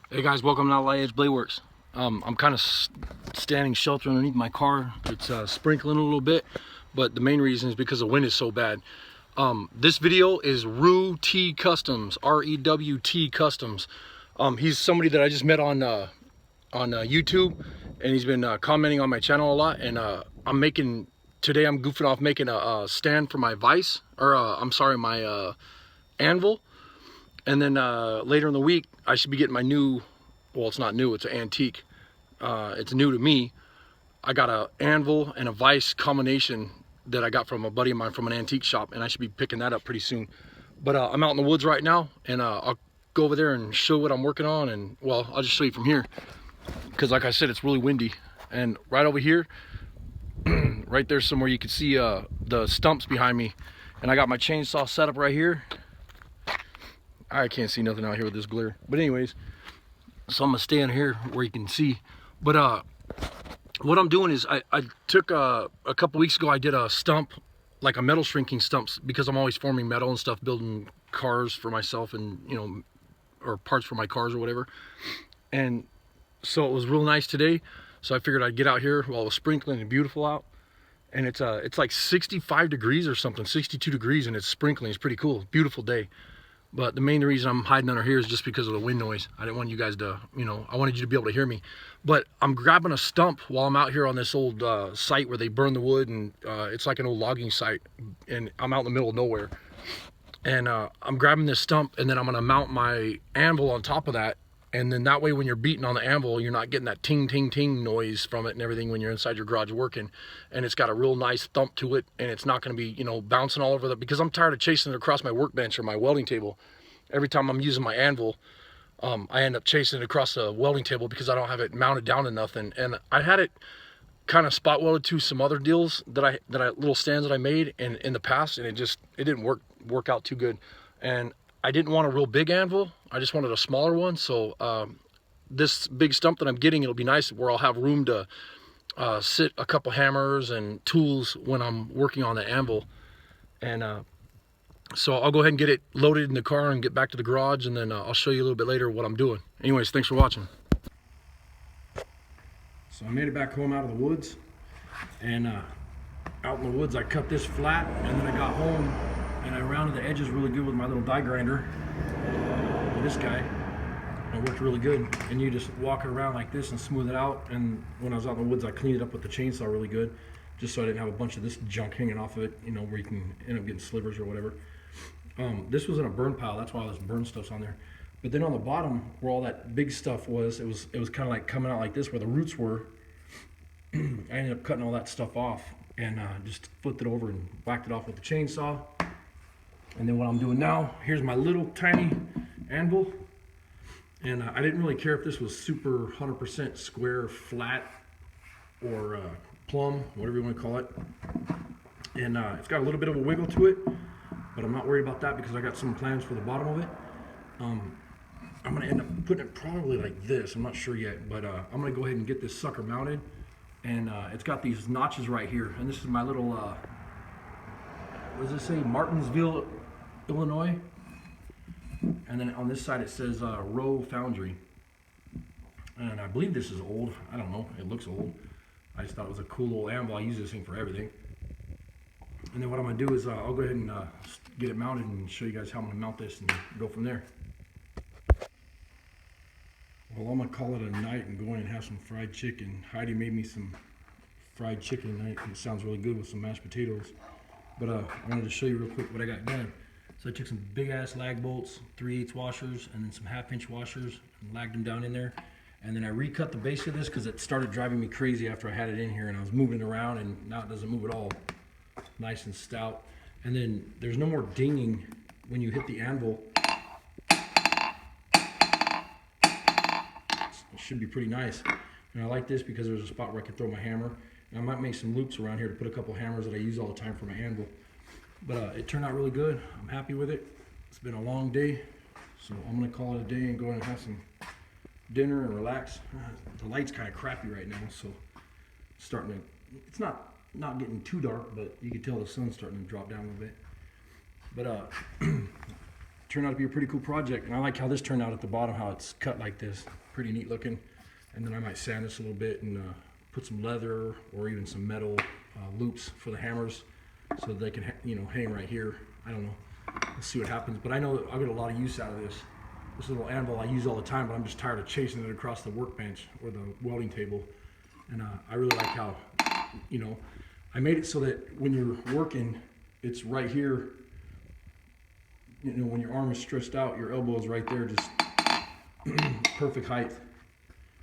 Hey guys, welcome to Outlight Edge Blade Works. I'm kind of standing shelter underneath my car. It's sprinkling a little bit, but the main reason is because the wind is so bad. This video is RewTCustoms, R-E-W-T Customs. He's somebody that I just met on YouTube, and he's been commenting on my channel a lot. And today I'm goofing off making a stand for my vise, or I'm sorry, my anvil. And then later in the week, I should be getting my new, well, it's not new, it's an antique. It's new to me. I got an anvil and a vise combination that I got from a buddy of mine from an antique shop, and I should be picking that up pretty soon. But I'm out in the woods right now, and I'll go over there and show what I'm working on. And well, I'll just show you from here, because like I said, it's really windy. And right over here, right there somewhere, you can see the stumps behind me. And I got my chainsaw set up right here. I can't see nothing out here with this glare, but anyways, so I'm gonna stand here where you can see. But what I'm doing is I took a couple weeks ago, I did a stump, like a metal shrinking stumps, because I'm always forming metal and stuff, building cars for myself, and or parts for my cars or whatever. And so it was real nice today, so I figured I'd get out here while it was sprinkling and beautiful out. And it's like 65 degrees or something, 62 degrees, and it's sprinkling. It's pretty cool, beautiful day. But the main reason I'm hiding under here is just because of the wind noise. I didn't want you guys to, I wanted you to be able to hear me. But I'm grabbing a stump while I'm out here on this old site where they burn the wood, and it's like an old logging site, and I'm out in the middle of nowhere. And I'm grabbing this stump, and then I'm gonna mount my anvil on top of that. And then that way, when you're beating on the anvil, you're not getting that ting, ting, ting noise from it and everything when you're inside your garage working. And it's got a real nice thump to it, and it's not going to be, bouncing all over because I'm tired of chasing it across my workbench or my welding table. Every time I'm using my anvil, I end up chasing it across the welding table because I don't have it mounted down enough. And I had it kind of spot welded to some other deals that little stands that I made in the past, and it didn't work out too good. And I didn't want a real big anvil. I just wanted a smaller one. So this big stump that I'm getting, it'll be nice where I'll have room to sit a couple hammers and tools when I'm working on the anvil. And so I'll go ahead and get it loaded in the car and get back to the garage, and then I'll show you a little bit later what I'm doing. Anyways, thanks for watching. So I made it back home out of the woods, and out in the woods I cut this flat, and then I got home and I rounded the edges really good with my little die grinder with this guy. It worked really good, and you just walk it around like this and smooth it out. And when I was out in the woods, I cleaned it up with the chainsaw really good, just so I didn't have a bunch of this junk hanging off of it, where you can end up getting slivers or whatever. This was in a burn pile, that's why all this burn stuff's on there. But then on the bottom, where all that big stuff was, it was kind of like coming out like this, where the roots were. I ended up cutting all that stuff off and just flipped it over and whacked it off with the chainsaw. And then what I'm doing now, here's my little tiny anvil. And I didn't really care if this was super 100% square, flat, or plumb, whatever you want to call it. And it's got a little bit of a wiggle to it, but I'm not worried about that because I got some plans for the bottom of it. I'm going to end up putting it probably like this. I'm not sure yet, but I'm going to go ahead and get this sucker mounted. And it's got these notches right here. And this is my little, what does it say? Martinsville, Illinois. And then on this side it says Row Foundry. And I believe this is old. I don't know. It looks old. I just thought it was a cool little anvil. I use this thing for everything. And then what I'm going to do is I'll go ahead and get it mounted and show you guys how I'm going to mount this and go from there. Well, I'm going to call it a night and go in and have some fried chicken. Heidi made me some fried chicken tonight. It sounds really good with some mashed potatoes. But I wanted to show you real quick what I got done. So I took some big ass lag bolts, 3/8 washers, and then some 1/2 inch washers, and lagged them down in there. And then I recut the base of this because it started driving me crazy after I had it in here, and I was moving it around, and now it doesn't move at all. Nice and stout. And then there's no more dinging when you hit the anvil. It should be pretty nice. And I like this because there's a spot where I can throw my hammer. And I might make some loops around here to put a couple hammers that I use all the time for my anvil. But it turned out really good. I'm happy with it. It's been a long day, so I'm gonna call it a day and go and have some dinner and relax. The light's kind of crappy right now, so it's not getting too dark, but you can tell the sun's starting to drop down a little bit. But turned turned out to be a pretty cool project. And I like how this turned out at the bottom, how it's cut like this. Pretty neat looking. And then I might sand this a little bit and put some leather or even some metal loops for the hammers so they can, you know, hang right here. I don't know. Let's see what happens. But I know that I'll get a lot of use out of this. This little anvil I use all the time, but I'm just tired of chasing it across the workbench or the welding table. And I really like how, you know, I made it so that when you're working, it's right here. You know, when your arm is stretched out, your elbow is right there, just perfect height.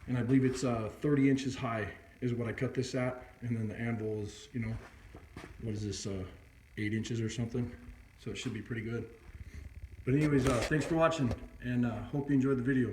And I believe it's 30 inches high is what I cut this at. And then the anvil is, you know, what is this, 8 inches or something? So it should be pretty good. But anyways, thanks for watching, and hope you enjoyed the video.